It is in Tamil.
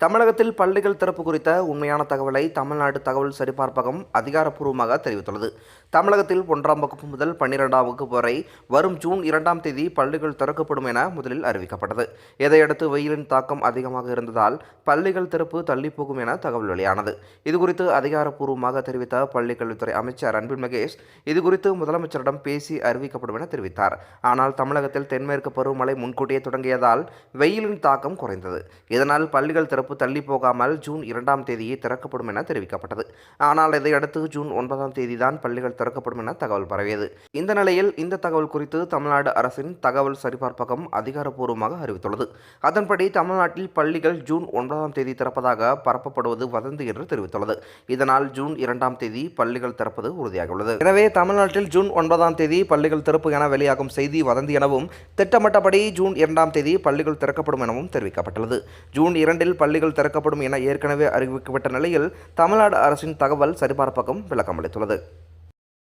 தமிழகத்தில் பள்ளிகள் திறப்பு குறித்த உண்மையான தகவலை தமிழ்நாடு தகவல் சரிபார்ப்பகம் அதிகாரப்பூர்வமாக தெரிவித்துள்ளது. தமிழகத்தில் 1ஆம் வகுப்பு முதல் 12ஆம் வகுப்பு வரை வரும் ஜூன் 2ஆம் தேதி பள்ளிகள் திறக்கப்படும் என முதலில் அறிவிக்கப்பட்டது. இதையடுத்து வெயிலின் தாக்கம் அதிகமாக இருந்ததால் பள்ளிகள் திறப்பு தள்ளிப்போகும் என தகவல் வெளியானது. இதுகுறித்து அதிகாரப்பூர்வமாக தெரிவித்த பள்ளிக்கல்வித்துறை அமைச்சர் அன்பில் மகேஷ் இதுகுறித்து முதலமைச்சரிடம் பேசி அறிவிக்கப்படும் என தெரிவித்தார். ஆனால் தமிழகத்தில் தென்மேற்கு பருவமழை முன்கூட்டியே தொடங்கியதால் வெயிலின் தாக்கம் குறைந்தது. இதனால் பள்ளிகள் திறப்பு தள்ளி போகாமல் ஜூன் 2ஆம் தேதியே திறக்கப்படும் என தெரிவிக்கப்பட்டது. ஆனால் இதையடுத்து ஜூன் 9ஆம் தேதி தான் பள்ளிகள் திறக்கப்படும் என தகவல் பரவியது. இந்த நிலையில் இந்த தகவல் குறித்து தமிழ்நாடு அரசின் தகவல் சரிபார்ப்பகம் அதிகாரப்பூர்வமாக அறிவித்துள்ளது. அதன்படி தமிழ்நாட்டில் பள்ளிகள் ஜூன் 9ஆம் தேதி திறப்பதாக பரப்பப்படுவது வதந்தி என்று தெரிவித்துள்ளது. இதனால் ஜூன் 2ஆம் தேதி பள்ளிகள் திறப்பது உறுதியாகியுள்ளது. எனவே தமிழ்நாட்டில் ஜூன் 9ஆம் தேதி பள்ளிகள் திறப்பு என வெளியாகும் செய்தி வதந்தி எனவும் திட்டமிட்டபடி ஜூன் 2ஆம் தேதி பள்ளிகள் திறக்கப்படும் எனவும் தெரிவிக்கப்பட்டுள்ளது. ஜூன் 2இல் பள்ளிகள் திறக்கப்படும் என ஏற்கனவே அறிவிக்கப்பட்ட நிலையில் தமிழ்நாடு அரசின் தகவல் சரிபார்ப்பகம் விளக்கம் அளித்துள்ளது.